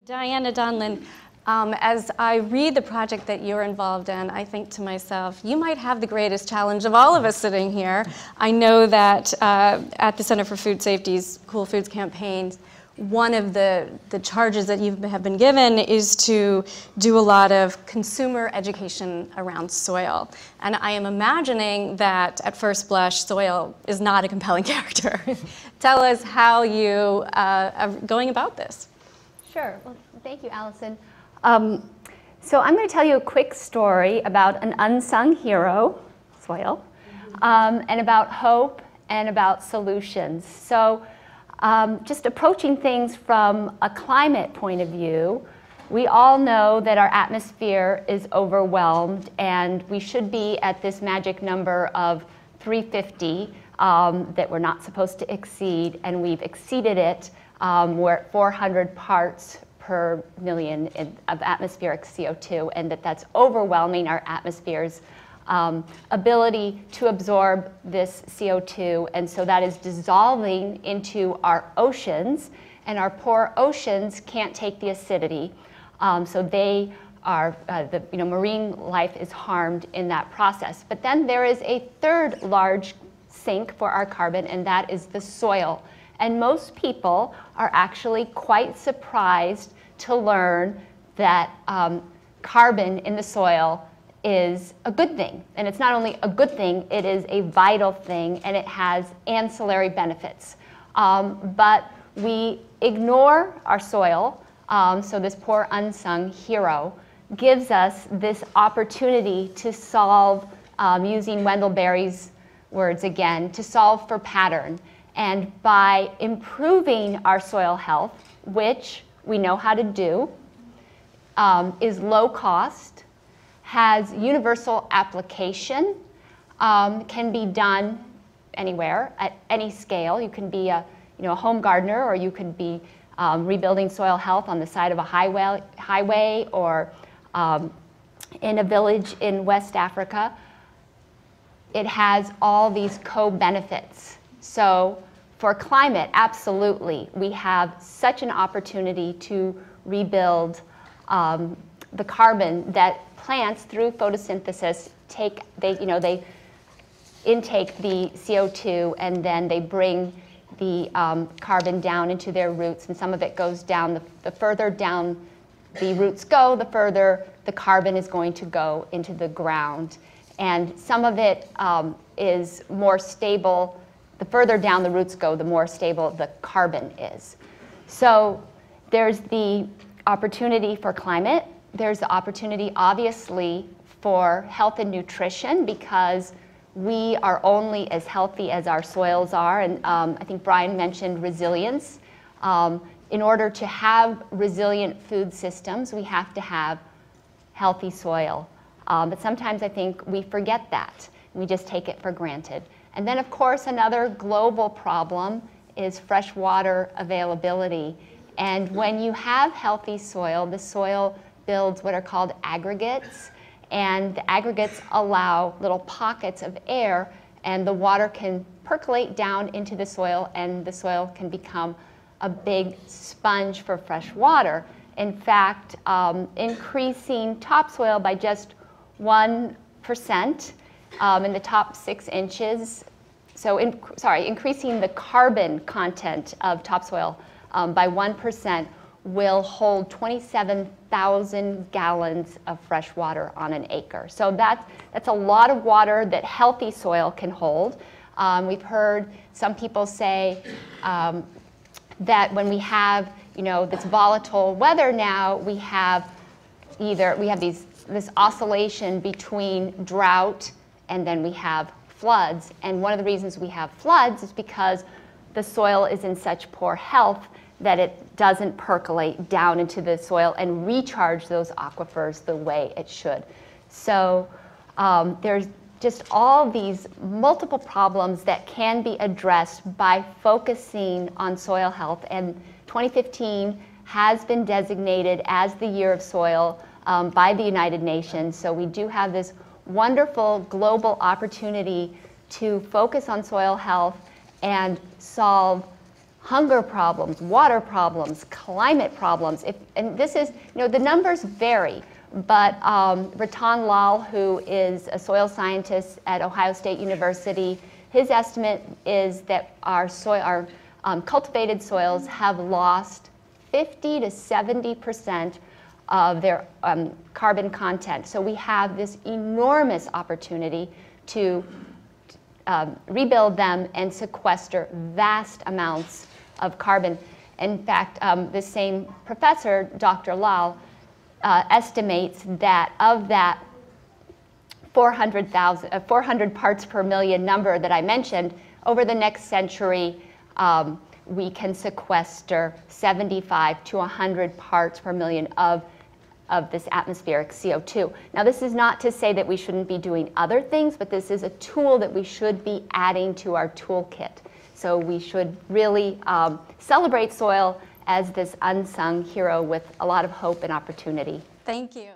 Diana Donlon, as I read the project that you're involved in, I think to myself, you might have the greatest challenge of all of us sitting here. I know that at the Center for Food Safety's Cool Foods campaign, one of the charges that you have been given is to do a lot of consumer education around soil. And I am imagining that at first blush, soil is not a compelling character. Tell us how you are going about this. Sure. Well, thank you, Allison. So I'm going to tell you a quick story about an unsung hero, soil, and about hope and about solutions. So just approaching things from a climate point of view, we all know that our atmosphere is overwhelmed, and we should be at this magic number of 350 that we're not supposed to exceed, and we've exceeded it. We're at 400 parts per million of atmospheric CO2, and that's overwhelming our atmosphere's ability to absorb this CO2, and so that is dissolving into our oceans, and our poor oceans can't take the acidity, so they are, marine life is harmed in that process. But then there is a third large sink for our carbon, and that is the soil. And most people are actually quite surprised to learn that carbon in the soil is a good thing. And it's not only a good thing, it is a vital thing, and it has ancillary benefits. But we ignore our soil, so this poor unsung hero gives us this opportunity to solve, using Wendell Berry's words again, to solve for pattern. And by improving our soil health, which we know how to do, is low cost, has universal application, can be done anywhere at any scale. You can be a home gardener, or you could be rebuilding soil health on the side of a highway or in a village in West Africa. It has all these co-benefits. So for climate, absolutely, we have such an opportunity to rebuild the carbon that plants, through photosynthesis, they intake the CO2, and then they bring the carbon down into their roots, and some of it goes down. The further down the roots go, the further the carbon is going to go into the ground. And some of it is more stable. The further down the roots go, the more stable the carbon is. So there's the opportunity for climate. There's the opportunity, obviously, for health and nutrition, because we are only as healthy as our soils are. And I think Brian mentioned resilience. In order to have resilient food systems, we have to have healthy soil. But sometimes I think we forget that. We just take it for granted. And then, of course, another global problem is fresh water availability. And when you have healthy soil, the soil builds what are called aggregates. And the aggregates allow little pockets of air, and the water can percolate down into the soil, and the soil can become a big sponge for fresh water. In fact, increasing topsoil by just 1% in the top 6 inches, increasing the carbon content of topsoil by 1% will hold 27,000 gallons of fresh water on an acre. So that's a lot of water that healthy soil can hold. We've heard some people say that when we have this volatile weather now, we have this oscillation between drought and then we have floods. And one of the reasons we have floods is because the soil is in such poor health that it doesn't percolate down into the soil and recharge those aquifers the way it should. So there's just all these multiple problems that can be addressed by focusing on soil health. And 2015 has been designated as the Year of Soil by the United Nations. So we do have this wonderful global opportunity to focus on soil health and solve hunger problems, water problems, climate problems. And this is, the numbers vary, but Ratan Lal, who is a soil scientist at Ohio State University, his estimate is that our cultivated soils have lost 50 to 70% of their carbon content. So we have this enormous opportunity to rebuild them and sequester vast amounts of carbon. In fact, this same professor, Dr. Lal, estimates that of that 400 parts per million number that I mentioned, over the next century, we can sequester 75 to 100 parts per million of this atmospheric CO2. Now, this is not to say that we shouldn't be doing other things, but this is a tool that we should be adding to our toolkit. So we should really celebrate soil as this unsung hero with a lot of hope and opportunity. Thank you.